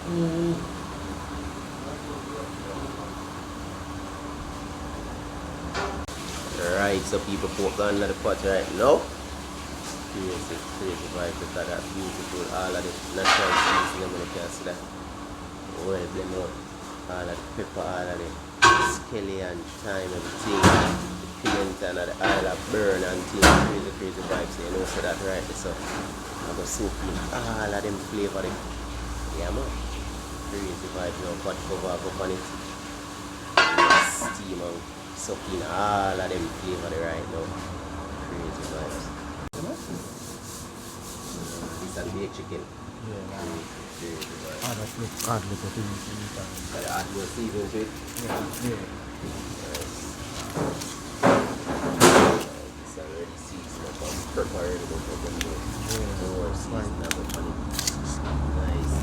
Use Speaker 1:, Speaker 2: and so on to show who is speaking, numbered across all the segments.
Speaker 1: Right, so people put on the pot right now. Crazy vibe, look at that beautiful, all of the natural seasoning, you can see that well blend out, all of the pepper, all of the scallion, thyme, everything, the pimento and the oil of burn and things, crazy vibes, so you know, so that right there, so I'm going to soak in all of them flavor, yeah man, crazy vibe, now pot cover up on it, steam and soak in all of them flavor right now, crazy vibes. This is baked chicken.
Speaker 2: Yeah.
Speaker 1: Add
Speaker 2: little things in it.
Speaker 1: Add more seasoning to it?
Speaker 2: Yeah.
Speaker 1: Nice. It's already seasoned up and prepared. More seasoning up on it. Nice.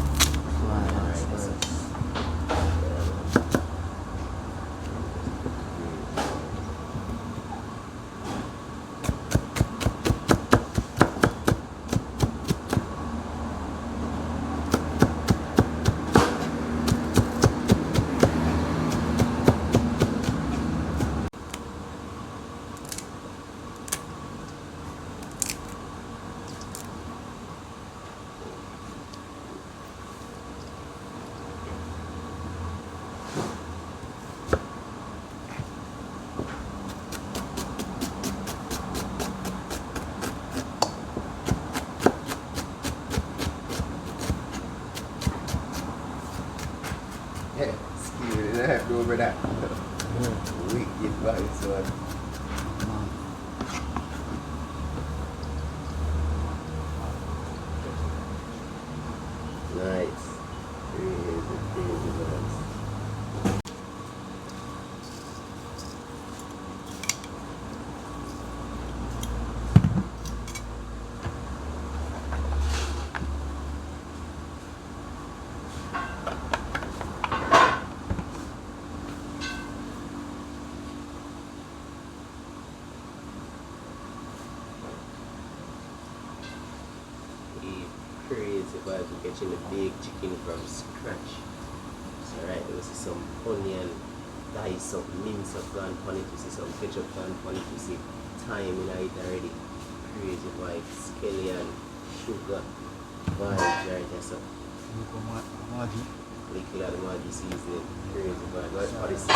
Speaker 1: Alright, over that. Wicked vibes, man. Nice. Crazy vibes. Crazy vibes of catching the big chicken from scratch. So right, there was some onion, dice up, mince up, gone on it. You see some ketchup gone on it. You see thyme in it already. Crazy vibes, scallion, sugar, vibes right there. So little of the Maggi seasoning. Crazy vibes. What is it?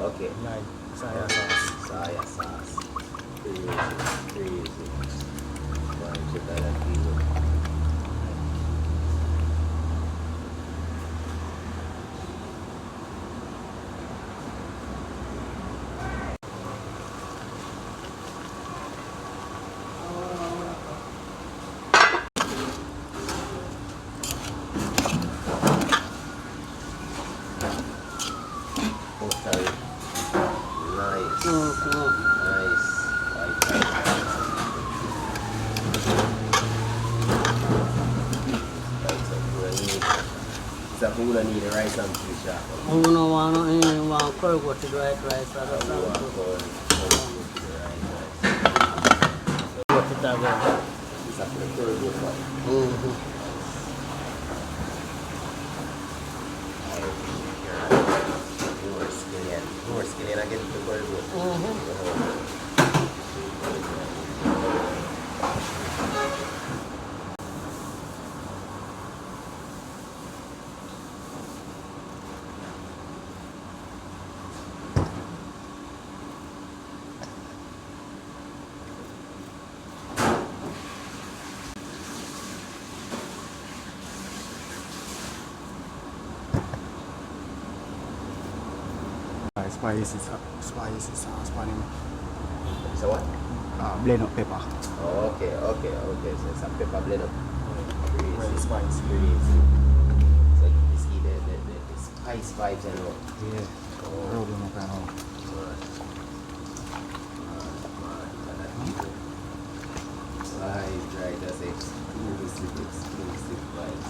Speaker 1: Okay.
Speaker 2: Like soya sauce.
Speaker 1: Soya sauce. Crazy. Vibes of that people. Who don't need the rice and fish?
Speaker 3: Who don't want to go to the right rice or the
Speaker 1: Go
Speaker 3: to that way.
Speaker 1: It's after the curry goat one. More skinny, I get the curry goat.
Speaker 2: Spicy sauce for him.
Speaker 1: So what?
Speaker 2: Blend up pepper.
Speaker 1: Oh, okay. So it's a pepper blend up.
Speaker 2: Very spicy.
Speaker 1: Crazy. So you see the spice vibes and all.
Speaker 2: Yeah. Roll them up and all.
Speaker 1: Right, that's exclusive vibes.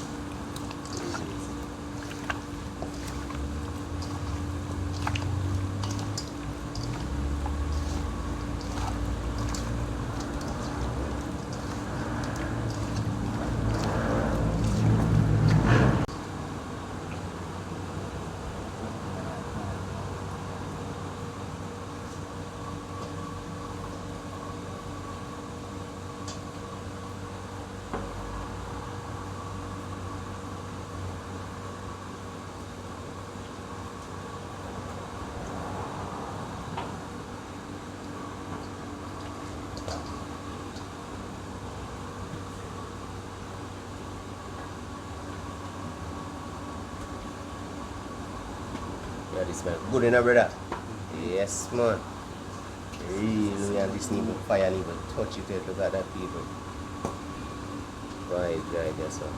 Speaker 1: this man. Good enough, brother? Yes, man. Really, and this need fire need to touch it. Look at that, people. Right, right, yes, sir.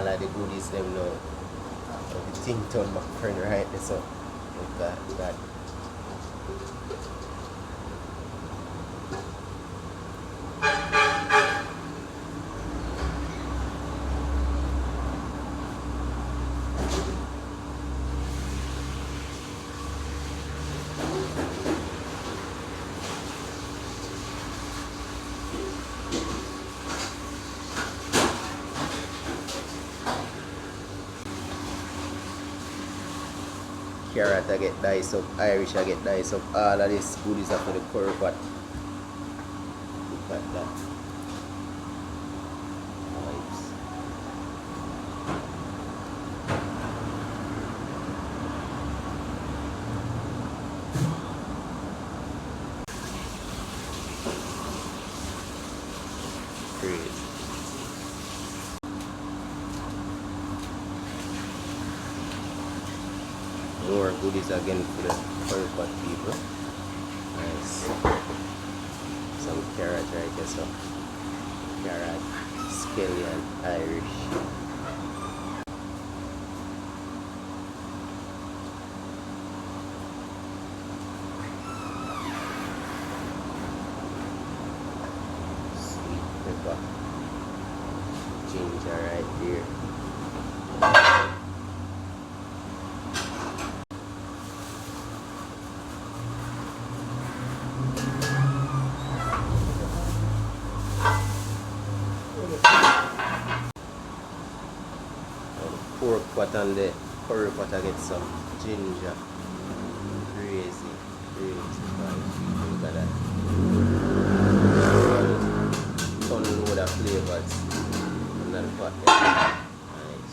Speaker 1: Like the goodies them now. The thing turn back turn right there, so look at that. Carrot I get diced up, Irish I get diced up, all of this goodies are for the curry pot. Look at that. Vibes. Crazy. More goodies again for the curry pot people. Nice. Some carrot right there, so carrot, scallion, Irish. Sweet pepper. Ginger right there. Pork pot and the curry pot I get some ginger. Crazy, crazy vibes. Look at that. Ton load of flavors under the pot there. Nice.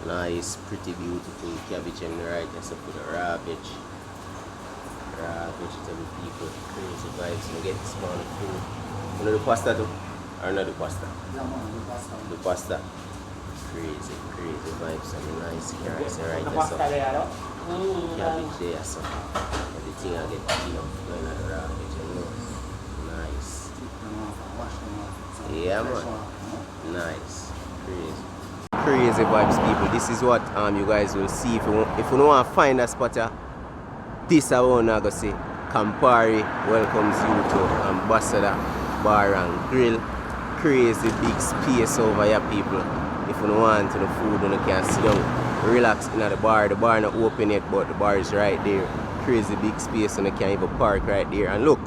Speaker 1: Nice, pretty beautiful cabbage and right there, so for the raw vegetable people, crazy vibes. You get small food. You know the pasta too? Or not the pasta?
Speaker 2: Yeah, man, the pasta.
Speaker 1: The pasta. Crazy, crazy vibes and nice carrots right there, so cabbage there, so everything I get enough going on the raw veg, you know. Nice.
Speaker 2: Wash them off.
Speaker 1: Yeah, man. Nice. Crazy. Crazy vibes, people. This is what you guys will see if you don't want to find a spot. This I want to go see. Campari welcomes you to Ambassador Bar and Grill. Crazy big space over here, people. If you don't want to the food, you can sit down, relax in the bar. The bar not open yet, but the bar is right there. Crazy big space, and you can even park right there. And look,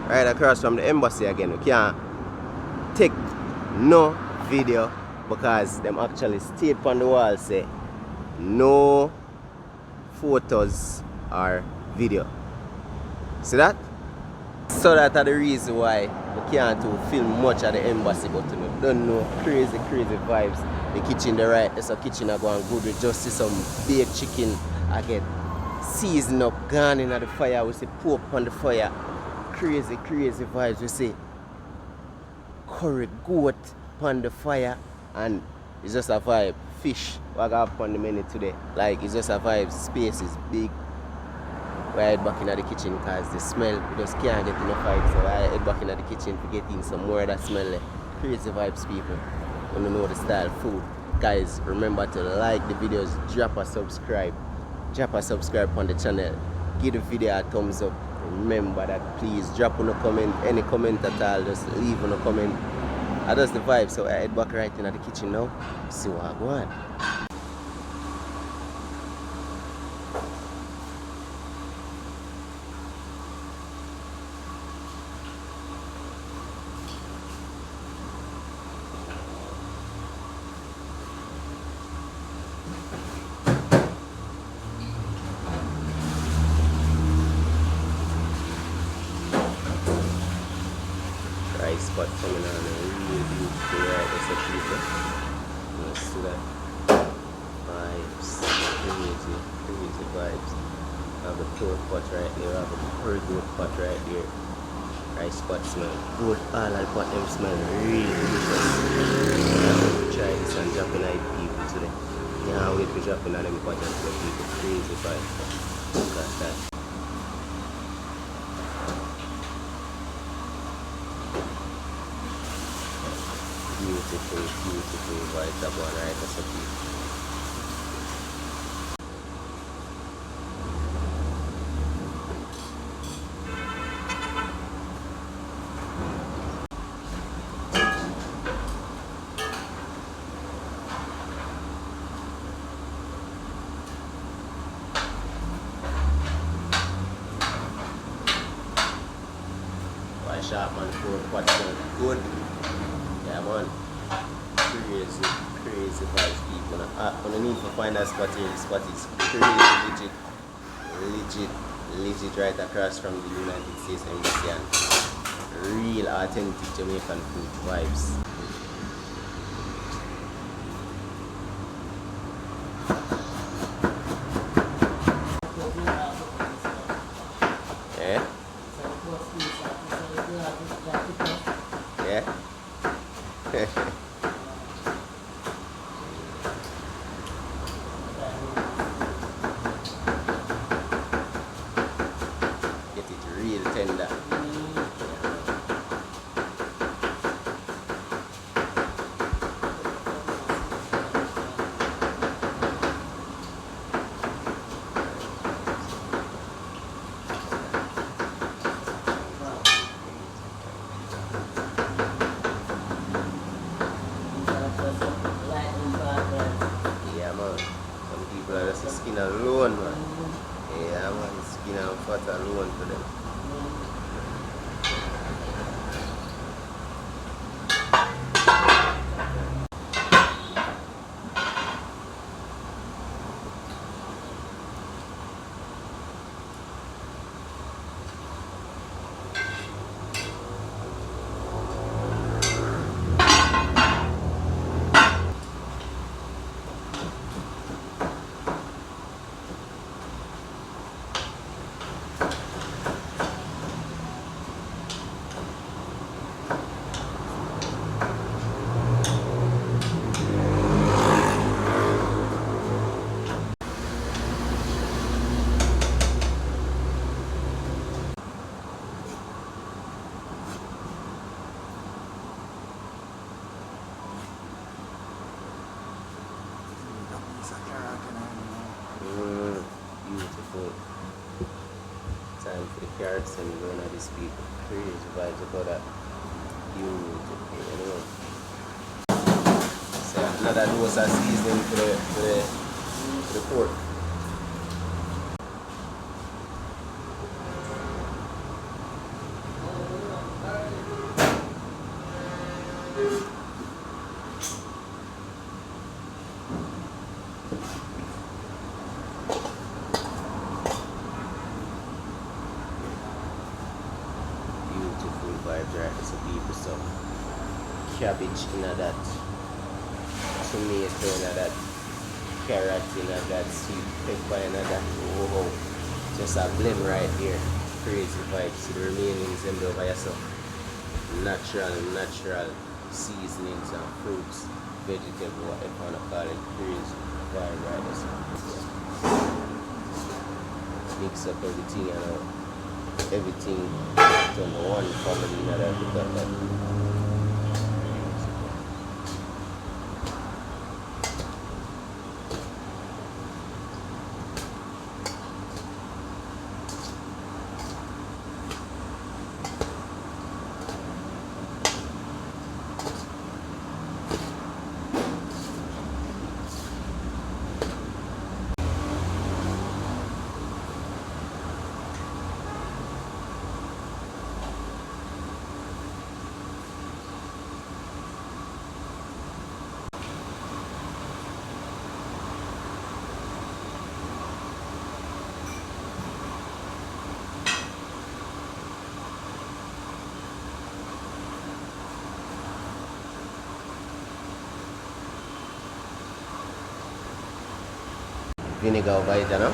Speaker 1: right across from the embassy again. You can't take no video, because them actually stayed on the wall say no photos or video. See that? So that's the reason why we can't film much at the embassy, but you don't know crazy vibes. The kitchen the right, there's a kitchen I go on good. We just see some baked chicken I get seasoned up, gone in at the fire. We see pork on the fire. Crazy vibes. We see curry goat on the fire. And it's just a vibe. Fish, what I got on the menu today. Like, it's just a vibe. Space is big. We head back in the kitchen because the smell, we just can't get enough vibes. So I head back in the kitchen to get in some more of that smell. Crazy vibes, people. When you know the style food. Guys, remember to like the videos, drop a subscribe. Drop a subscribe on the channel. give the video a thumbs up. Remember that, please drop on a comment, any comment at all, just leave on a comment. That's the vibe. So I head back right into the kitchen now. See what I go on. Rice pot coming on and really beautiful right as a people. You see that vibes, crazy vibes. I have a pork pot right there, I have a curry pot right there. Rice pot smell good, all the pot them smell really delicious. I'm going to try this and drop in at people today. Yeah, wait for dropping on them pot and to the people. Crazy vibes. Look at that. Beautiful vibes that one right as a people. Why sharp man, pork pot smell good. Yeah man. Crazy vibes people. On the need to find that spot here. The spot is crazy legit right across from the United States Embassy and real authentic Jamaican food vibes. Yeah? Yeah? Get it real tender. Yeah man, some people are just skin alone man. Yeah man, skin and fat alone to them. Beautiful. Time for the carrots and going at this people. Crazy vibes about that. Beautiful. Anyway. So another dose of seasoning for the pork. Vibes right, so people some cabbage in that, tomato in that, carrot in that, sweet pepper in that. Oh, just a blend right here. Crazy vibes. See the remainings in over here, so natural seasonings and fruits, vegetable, whatever you want to call it. Crazy vibe right there. So mix up everything and everything to one family that I look at that. vinegar over it, you know?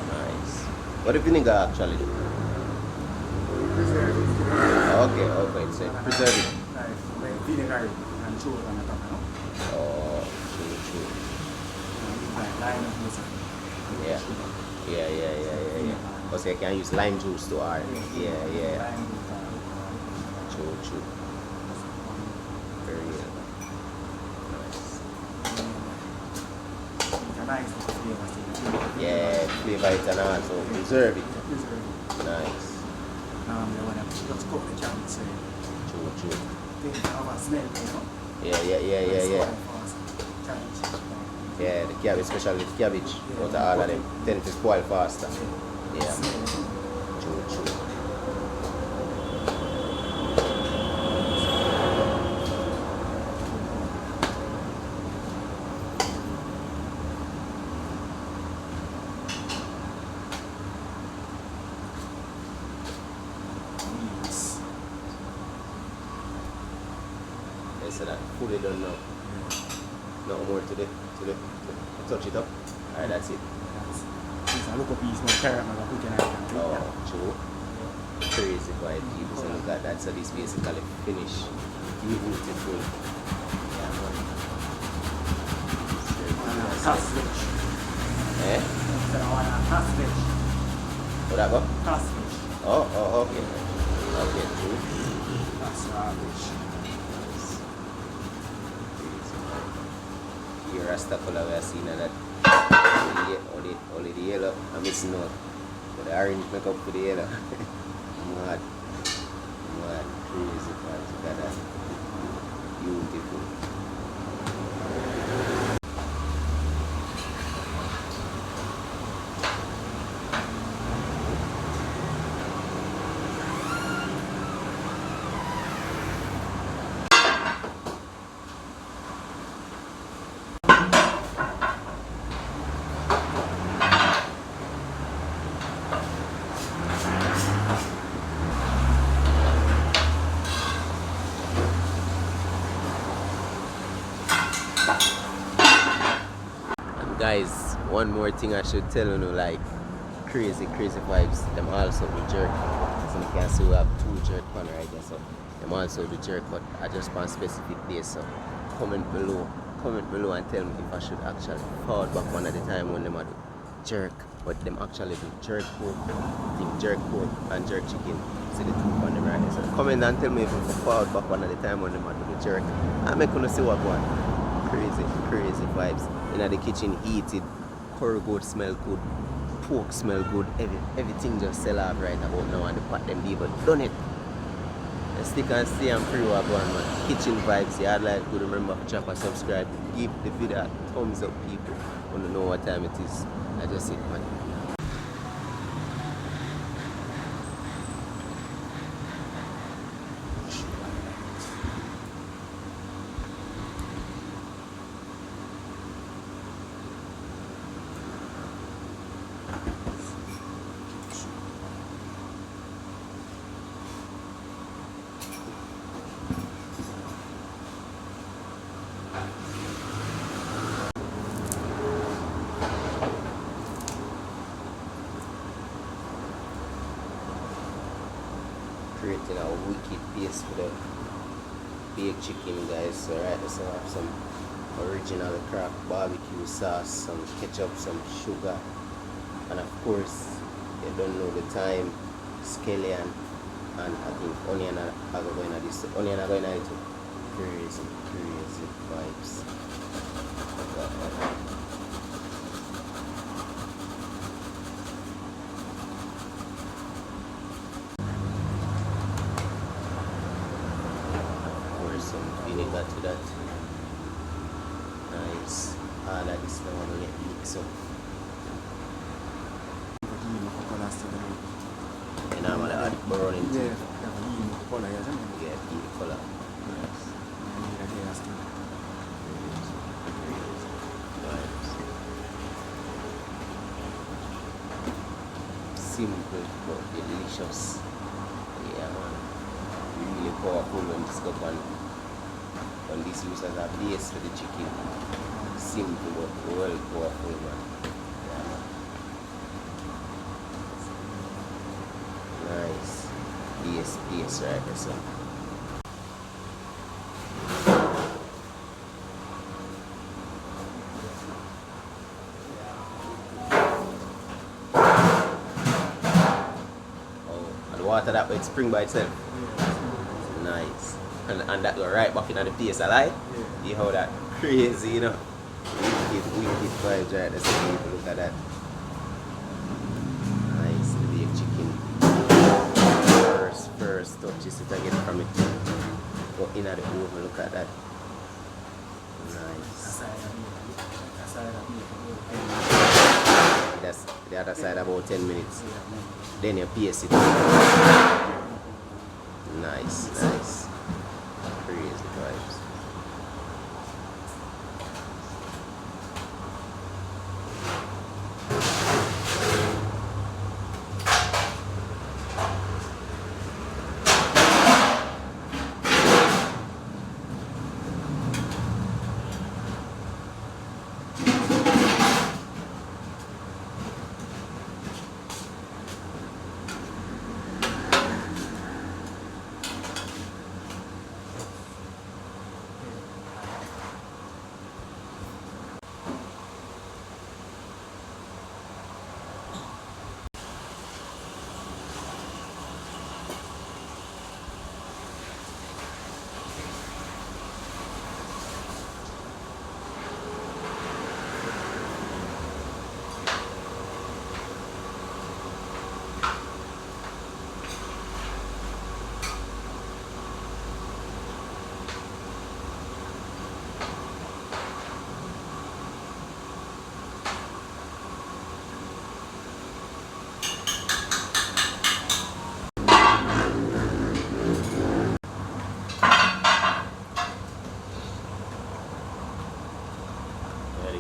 Speaker 1: Nice. What the vinegar actually do?
Speaker 2: Preserve it.
Speaker 1: Okay, okay, so preserve it.
Speaker 2: Like vinegar and sugar and top, you know?
Speaker 1: Oh, true.
Speaker 2: Like lime juice.
Speaker 1: Yeah. Yeah. Oh, so you can use lime juice to add. Yeah.
Speaker 2: Lime juice.
Speaker 1: True. Very good.
Speaker 2: It's a nice flavor.
Speaker 1: Yeah, flavor it and also preserve it.
Speaker 2: Preserve it.
Speaker 1: Nice.
Speaker 2: You want to just cook the jam, so
Speaker 1: True.
Speaker 2: think of a smell, you know?
Speaker 1: Yeah.
Speaker 2: Fast. Cabbage.
Speaker 1: Yeah, the cabbage, especially the cabbage, but all of them tend to spoil faster. Yeah. True.
Speaker 2: Yes.
Speaker 1: They said that fully done now. No more to touch it up. Alright, that's it.
Speaker 2: It's a little piece more carrot and put in it.
Speaker 1: Oh, true. Crazy why people say look at that. So this basically finish. Beautiful. Yeah, man.
Speaker 2: Cassage.
Speaker 1: Eh?
Speaker 2: So I want a cassage.
Speaker 1: What that go?
Speaker 2: Cassage.
Speaker 1: Oh, okay. Okay, true.
Speaker 2: Cassage.
Speaker 1: Here Rasta color we are seeing that only the yellow I'm missing out. But the orange make up for the yellow. Mad. Crazy part. Look at that. Beautiful. Guys, one more thing I should tell you, like crazy vibes. Them also do jerk. So you can see we have 2 jerk pan right there. So them also do jerk, but I just want specific days. So comment below and tell me if I should actually forward back one at the time when them do jerk, but them actually do jerk pork, jerk pork and jerk chicken. See the 2 on them right there. So comment and tell me if I forward back one at the time when them do the jerk. I make you see what one. Crazy vibes. In the kitchen, heated, curry goat smell good, pork smell good, everything just sell off right about now and the pot them deep, but done it. And stick and stay and free what going man. Kitchen vibes, yeah, I'd like to remember to drop and subscribe. Give the video a thumbs up people. Want to know what time it is. I just it man. Creating a wicked base for the baked chicken, guys. So right, so I have some original craft barbecue sauce, some ketchup, some sugar, and of course you don't know the time, scallion, and I think onion are going to this. Onion are going to it. Crazy vibes. Vinegar to that. Nice. All of this now want to get mixed up. And I'm going to add browning too.
Speaker 2: Yeah, color,
Speaker 1: Yeah, keep the color. Simple but delicious. Yeah man. Really powerful when this go on this use as a base for the chicken. simple but well powerful, man. Nice. PS right there, so. Oh, and the water that way it spring by itself. Nice. And that go right back into the PS alive.
Speaker 2: Yeah.
Speaker 1: You how that crazy, you know. Wicked vibes right there, so people look at that. Nice, the big chicken. First touches it again from it. Go in at the oven, look at that. Nice. That's the other side about 10 minutes. Then you pierce it. Nice. Crazy vibes.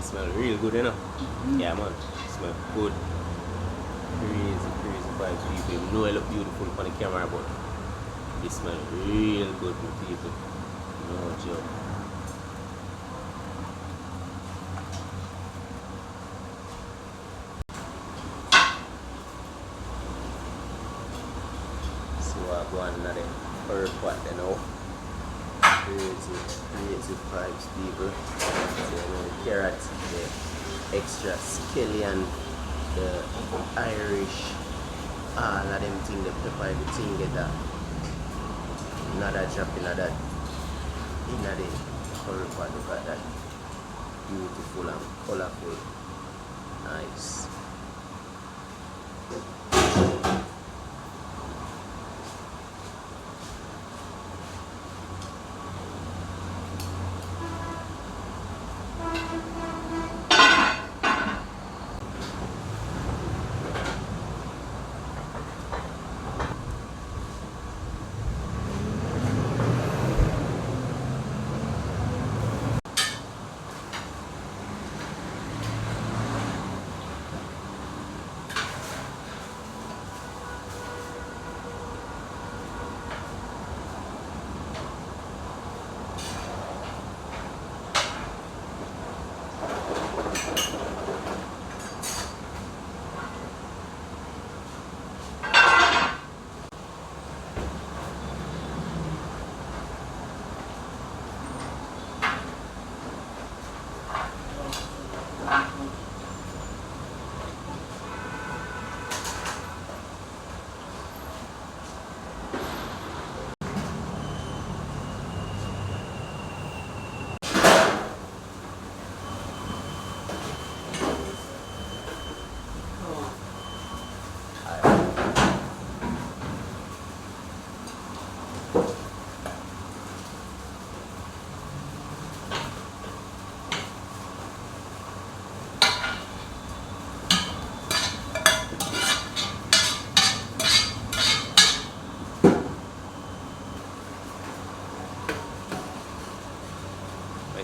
Speaker 1: Smell real good, you know. Yeah, man. Smell good. Crazy vibes, people. You know it look beautiful on the camera, but it smell real good with people. No joke. So I go on another herb pot then now. Crazy vibes, people. So, you know, the carrot, the extra scallion, the Irish, all of them things, the pepper, everything get that. Another drop in that. In the curry pot, look at that. Beautiful and colorful. Nice.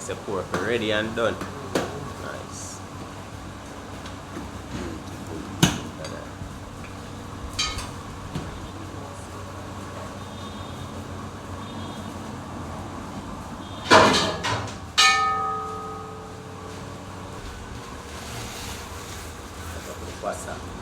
Speaker 1: The pork ready and done. Nice. pasta.